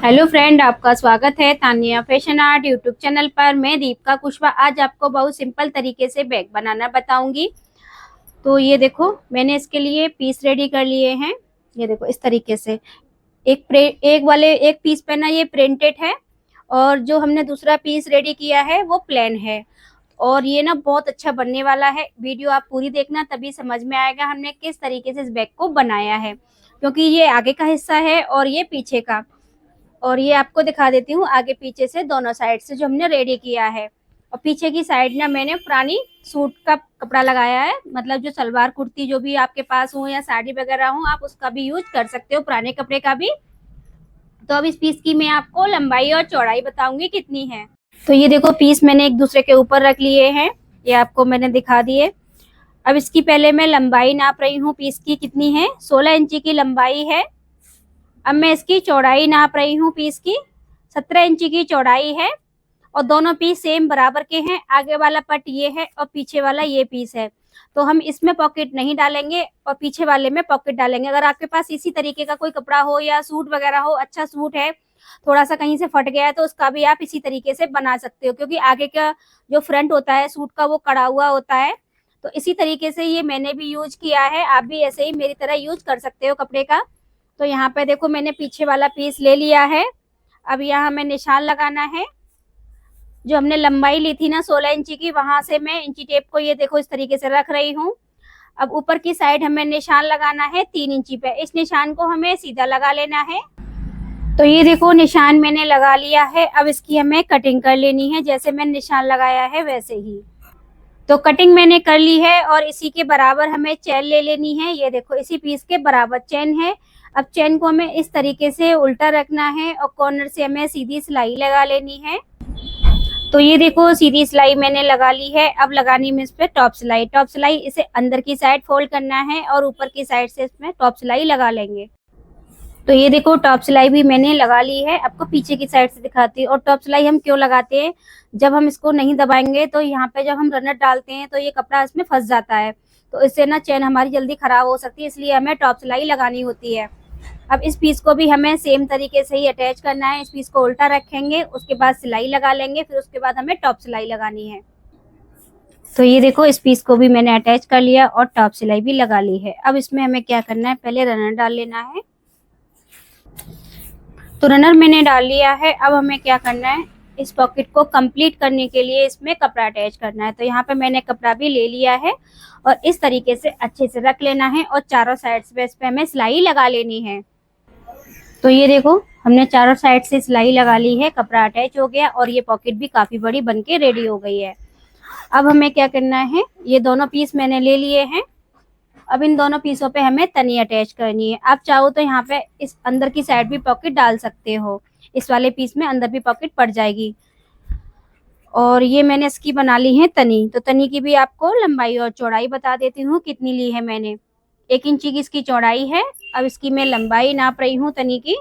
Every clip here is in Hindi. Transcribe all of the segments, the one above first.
हेलो फ्रेंड, आपका स्वागत है Tania fashion art YouTube channel पर। मैं दीपिका कुशवाहा आज आपको बहुत सिंपल तरीके से बैग बनाना बताऊंगी। तो ये देखो, मैंने इसके लिए पीस रेडी कर लिए हैं। ये देखो इस तरीके से एक पीस पे ना ये प्रिंटेड है और जो हमने दूसरा पीस रेडी किया है वो प्लेन है। और ये ना बहुत अच्छा बनने वाला है। वीडियो आप पूरी देखना, तभी समझ में आएगा हमने किस तरीके से इस बैग को बनाया है, क्योंकि ये आगे का हिस्सा है और ये पीछे का। और ये आपको दिखा देती हूँ आगे पीछे से दोनों साइड से जो हमने रेडी किया है। और पीछे की साइड ना मैंने पुरानी सूट का कपड़ा लगाया है, मतलब जो सलवार कुर्ती जो भी आपके पास हो या साड़ी वगैरह हो, आप उसका भी यूज कर सकते हो, पुराने कपड़े का भी। तो अब इस पीस की मैं आपको लंबाई और चौड़ाई बताऊंगी कितनी है। तो ये देखो, पीस मैंने एक दूसरे के ऊपर रख लिए हैं, ये आपको मैंने दिखा दिए। अब इसकी पहले मैं लंबाई नाप रही हूँ, पीस की कितनी है, 16 इंची की लंबाई है। अब मैं इसकी चौड़ाई नाप रही हूँ, पीस की 17 इंची की चौड़ाई है। और दोनों पीस सेम बराबर के हैं। आगे वाला पट ये है और पीछे वाला ये पीस है। तो हम इसमें पॉकेट नहीं डालेंगे और पीछे वाले में पॉकेट डालेंगे। अगर आपके पास इसी तरीके का कोई कपड़ा हो या सूट वगैरह हो, अच्छा सूट है, थोड़ा सा कहीं से फट गया है, तो उसका भी आप इसी तरीके से बना सकते हो, क्योंकि आगे का जो फ्रंट होता है सूट का वो कड़ा हुआ होता है। तो इसी तरीके से ये मैंने भी यूज किया है, आप भी ऐसे ही मेरी तरह यूज कर सकते हो कपड़े का। तो यहाँ पे देखो, मैंने पीछे वाला पीस ले लिया है। अब यहाँ हमें निशान लगाना है। जो हमने लंबाई ली थी ना 16 इंची की, वहां से मैं इंची टेप को ये देखो इस तरीके से रख रही हूँ। अब ऊपर की साइड हमें निशान लगाना है 3 इंची पे। इस निशान को हमें सीधा लगा लेना है। तो ये देखो, निशान मैंने लगा लिया है। अब इसकी हमें कटिंग कर लेनी है, जैसे मैंने निशान लगाया है वैसे ही। तो कटिंग मैंने कर ली है और इसी के बराबर हमें चैन ले लेनी है। ये देखो, इसी पीस के बराबर चैन है। अब चैन को हमें इस तरीके से उल्टा रखना है और कॉर्नर से हमें सीधी सिलाई लगा लेनी है। तो ये देखो, सीधी सिलाई मैंने लगा ली है। अब लगानी है इस पे टॉप सिलाई। टॉप सिलाई इसे अंदर की साइड फोल्ड करना है और ऊपर की साइड से इसमें टॉप सिलाई लगा लेंगे। तो ये देखो, टॉप सिलाई भी मैंने लगा ली है। आपको पीछे की साइड से दिखाती हूँ। और टॉप सिलाई हम क्यों लगाते हैं, जब हम इसको नहीं दबाएंगे तो यहाँ पे जब हम रनर डालते हैं तो ये कपड़ा इसमें फंस जाता है। तो इससे ना चैन हमारी जल्दी खराब हो सकती है, इसलिए हमें टॉप सिलाई लगानी होती है। अब इस पीस को भी हमें सेम तरीके से ही अटैच करना है। इस पीस को उल्टा रखेंगे, उसके बाद सिलाई लगा लेंगे, फिर उसके बाद हमें टॉप सिलाई लगानी है। तो ये देखो, इस पीस को भी मैंने अटैच कर लिया और टॉप सिलाई भी लगा ली है। अब इसमें हमें क्या करना है, पहले रनर डाल लेना है। तो रनर मैंने डाल लिया है। अब हमें क्या करना है, इस पॉकेट को कंप्लीट करने के लिए इसमें कपड़ा अटैच करना है। तो यहाँ पे मैंने कपड़ा भी ले लिया है और इस तरीके से अच्छे से रख लेना है और चारों साइड से इस पे हमें सिलाई लगा लेनी है। तो ये देखो, हमने चारों साइड से सिलाई लगा ली है, कपड़ा अटैच हो गया और ये पॉकेट भी काफी बड़ी बनके रेडी हो गई है। अब हमें क्या करना है, ये दोनों पीस मैंने ले लिए हैं। अब इन दोनों पीसों पे हमें तनी अटैच करनी है। आप चाहो तो यहाँ पे इस अंदर की साइड भी पॉकेट डाल सकते हो, इस वाले पीस में अंदर भी पॉकेट पड़ जाएगी। और ये मैंने इसकी बना ली है तनी। तो तनी की भी आपको लंबाई और चौड़ाई बता देती हूँ कितनी ली है मैंने। 1 इंची की इसकी चौड़ाई है। अब इसकी मैं लंबाई नाप रही हूँ तनी की।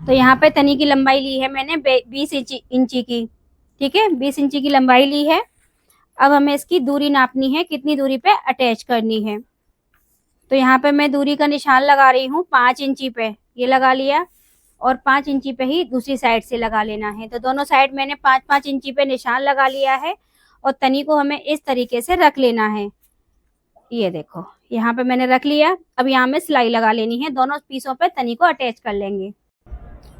तो यहाँ पे तनी की लंबाई ली है मैंने 20 इंची की। ठीक है, 20 इंची की लंबाई ली है। अब हमें इसकी दूरी नापनी है, कितनी दूरी पे अटैच करनी है। तो यहाँ पे मैं दूरी का निशान लगा रही हूँ 5 इंची पे, ये लगा लिया। और 5 इंची पे ही दूसरी साइड से लगा लेना है। तो दोनों साइड मैंने 5-5 इंची पे निशान लगा लिया है और तनी को हमें इस तरीके से रख लेना है। ये देखो, यहाँ पे मैंने रख लिया। अब यहाँ में सिलाई लगा लेनी है, दोनों पीसों पे तनी को अटैच कर लेंगे।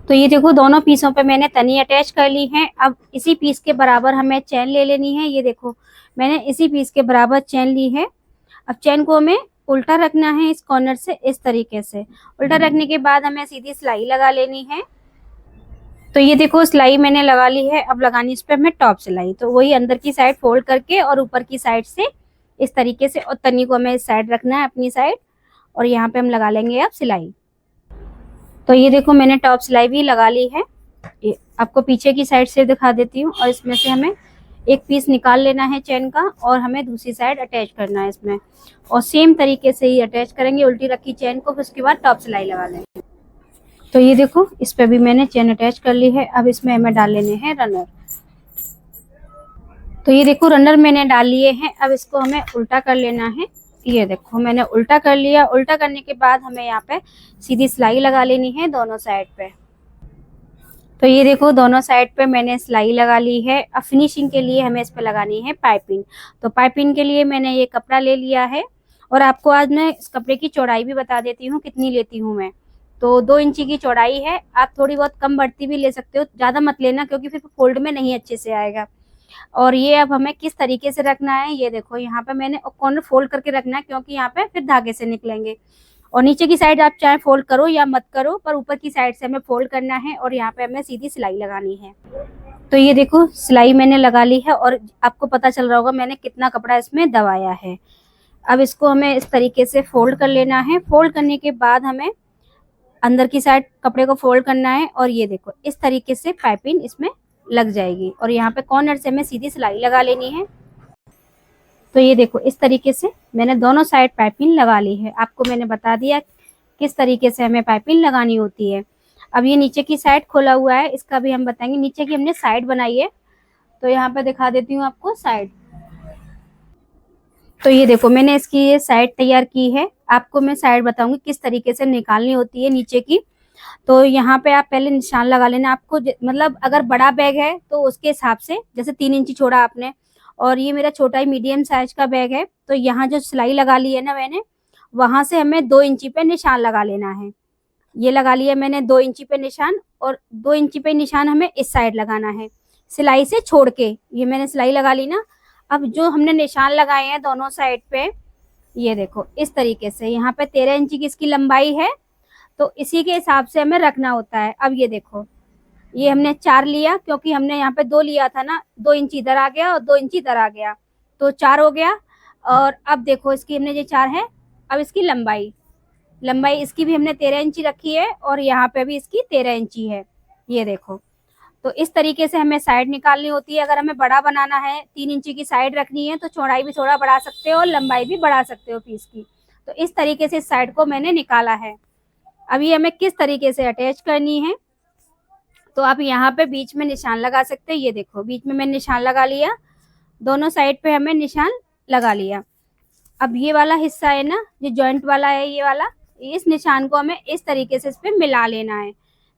तो ये देखो, दोनों पीसों पे मैंने तनी अटैच कर ली है। अब इसी पीस के बराबर हमें चैन ले लेनी है। ये देखो, मैंने इसी पीस के बराबर चैन ली है। अब चैन को हमें उल्टा रखना है, इस कॉर्नर से इस तरीके से। उल्टा रखने के बाद हमें सीधी सिलाई लगा लेनी है। तो ये देखो, सिलाई मैंने लगा ली है। अब लगानी इस पे हमें टॉप सिलाई। तो वही अंदर की साइड फोल्ड करके और ऊपर की साइड से इस तरीके से, और तनी को हमें इस साइड रखना है अपनी साइड, और यहाँ पे हम लगा लेंगे अब सिलाई। तो ये देखो, मैंने टॉप सिलाई भी लगा ली है। ये आपको पीछे की साइड से दिखा देती हूँ। और इसमें से हमें एक पीस निकाल लेना है चैन का और हमें दूसरी साइड अटैच करना है इसमें। और सेम तरीके से ही अटैच करेंगे, उल्टी रखी चैन को, फिर उसके बाद टॉप सिलाई लगा लेंगे। तो ये देखो, इस पे भी मैंने चैन अटैच कर ली है। अब इसमें हमें डाल लेने हैं रनर। तो ये देखो, रनर मैंने डाल लिए हैं। अब इसको हमें उल्टा कर लेना है। ये देखो, मैंने उल्टा कर लिया। उल्टा करने के बाद हमें यहाँ पे सीधी सिलाई लगा लेनी है दोनों साइड पे। तो ये देखो दोनों साइड पे मैंने सिलाई लगा ली है। अब फिनिशिंग के लिए हमें इस पे लगानी है पाइपिंग। तो पाइपिंग के लिए मैंने ये कपड़ा ले लिया है और आपको आज मैं इस कपड़े की चौड़ाई भी बता देती हूँ कितनी लेती हूँ मैं। तो 2 इंची की चौड़ाई है। आप थोड़ी बहुत कम बढ़ती भी ले सकते हो, ज़्यादा मत लेना क्योंकि फिर फोल्ड में नहीं अच्छे से आएगा। और ये अब हमें किस तरीके से रखना है, ये देखो यहाँ पे मैंने कॉर्नर फोल्ड करके रखना है क्योंकि यहाँ पे फिर धागे से निकलेंगे। और नीचे की साइड आप चाहे फोल्ड करो या मत करो, पर ऊपर की साइड से हमें फोल्ड करना है और यहाँ पे हमें सीधी सिलाई लगानी है। तो ये देखो सिलाई मैंने लगा ली है और आपको पता चल रहा होगा मैंने कितना कपड़ा इसमें दबाया है। अब इसको हमें इस तरीके से फोल्ड कर लेना है। फोल्ड करने के बाद हमें अंदर की साइड कपड़े को फोल्ड करना है और ये देखो इस तरीके से पाइपिंग इसमें लग जाएगी और यहाँ पे कॉर्नर से हमें सीधी सिलाई लगा लेनी है। तो ये देखो इस तरीके से मैंने दोनों साइड पाइपिंग लगा ली है। आपको मैंने बता दिया किस तरीके से हमें पाइपिंग लगानी होती है। अब ये नीचे की साइड खोला हुआ है, इसका भी हम बताएंगे। नीचे की हमने साइड बनाई है तो यहाँ पे दिखा देती हूँ आपको साइड। तो ये देखो मैंने इसकी ये साइड तैयार की है। आपको मैं साइड बताऊंगी किस तरीके से निकालनी होती है नीचे की। तो यहाँ पे आप पहले निशान लगा लेना। आपको मतलब अगर बड़ा बैग है तो उसके हिसाब से, जैसे 3 इंची छोड़ा आपने और ये मेरा छोटा ही मीडियम साइज का बैग है, तो यहाँ जो सिलाई लगा ली है ना मैंने, वहां से हमें 2 इंची पे निशान लगा लेना है। ये लगा लिया मैंने 2 इंची पे निशान और 2 इंची पे निशान हमें इस साइड लगाना है सिलाई से छोड़ के। ये मैंने सिलाई लगा ली ना। अब जो हमने निशान लगाए हैं दोनों साइड पे, ये देखो इस तरीके से यहाँ पे 13 इंची की इसकी लंबाई है, तो इसी के हिसाब से हमें रखना होता है। अब ये देखो ये हमने 4 लिया क्योंकि हमने यहाँ पे 2 लिया था ना, 2 इंची इधर आ गया और 2 इंची इधर आ गया, तो 4 हो गया। और अब देखो इसकी हमने ये 4 है। अब इसकी लंबाई इसकी भी हमने 13 इंची रखी है और यहाँ पे भी इसकी 13 इंची है। ये देखो तो इस तरीके से हमें साइड निकालनी होती है। अगर हमें बड़ा बनाना है, 3 इंची की साइड रखनी है, तो चौड़ाई भी थोड़ा बढ़ा सकते हो और लंबाई भी बढ़ा सकते हो पीस की। तो इस तरीके से इस साइड को मैंने निकाला है। अब ये हमें किस तरीके से अटैच करनी है, तो आप यहाँ पे बीच में निशान लगा सकते हैं। ये देखो बीच में मैंने निशान लगा लिया, दोनों साइड पे हमें निशान लगा लिया। अब ये वाला हिस्सा है ना, जो जॉइंट वाला है ये वाला, इस निशान को हमें इस तरीके से इस पे मिला लेना है।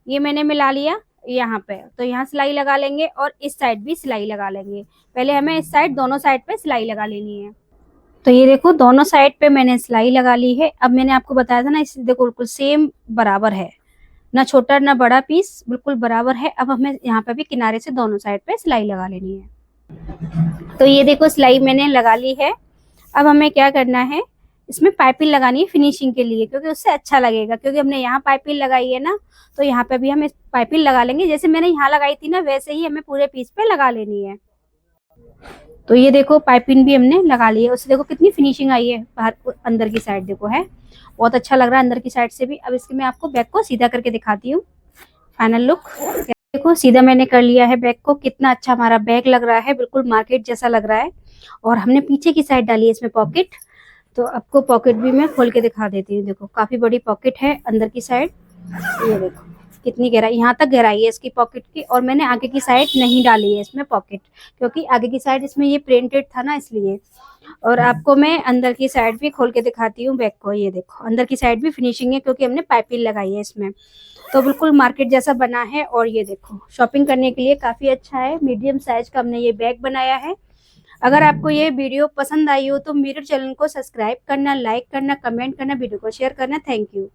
ये मैंने मिला लिया यहाँ पे, तो यहाँ सिलाई लगा लेंगे और इस साइड भी सिलाई लगा लेंगे। पहले हमें इस साइड दोनों साइड पे सिलाई लगा लेनी है। तो ये देखो दोनों साइड पे मैंने सिलाई लगा ली है। अब मैंने आपको बताया था ना, इस देखो बिल्कुल सेम बराबर है, ना छोटा ना बड़ा पीस, बिल्कुल बराबर है। अब हमें यहाँ पे भी किनारे से दोनों साइड पे सिलाई लगा लेनी है। तो ये देखो सिलाई मैंने लगा ली है। अब हमें क्या करना है, इसमें पाइपिंग लगानी है फिनिशिंग के लिए, क्योंकि उससे अच्छा लगेगा। क्योंकि हमने यहाँ पाइपिंग लगाई है ना, तो यहाँ पे भी हम पाइपिंग लगा लेंगे। जैसे मैंने यहाँ लगाई थी ना, वैसे ही हमें पूरे पीस पे लगा लेनी है। तो ये देखो पाइपिंग भी हमने लगा ली है, उससे देखो कितनी फिनिशिंग आई है। बाहर अंदर की साइड देखो है, बहुत अच्छा लग रहा है अंदर की साइड से भी। अब इसके मैं आपको बैक को सीधा करके दिखाती हूँ, फाइनल लुक। देखो सीधा मैंने कर लिया है बैक को, कितना अच्छा हमारा बैग लग रहा है, बिल्कुल मार्केट जैसा लग रहा है। और हमने पीछे की साइड डाली है इसमें पॉकेट, तो आपको पॉकेट भी मैं खोल के दिखा देती हूँ। देखो काफी बड़ी पॉकेट है अंदर की साइड, ये देखो कितनी गहराई, यहाँ तक गहराई है इसकी पॉकेट की। और मैंने आगे की साइड नहीं डाली है इसमें पॉकेट, क्योंकि आगे की साइड इसमें ये प्रिंटेड था ना, इसलिए। और आपको मैं अंदर की साइड भी खोल के दिखाती हूँ बैक को। ये देखो अंदर की साइड भी फिनिशिंग है, क्योंकि हमने पाइपिंग लगाई है इसमें, तो बिल्कुल मार्केट जैसा बना है। और ये देखो शॉपिंग करने के लिए काफी अच्छा है। मीडियम साइज का हमने ये बैग बनाया है। अगर आपको ये वीडियो पसंद आई हो तो मेरे चैनल को सब्सक्राइब करना, लाइक करना, कमेंट करना, वीडियो को शेयर करना। Thank you.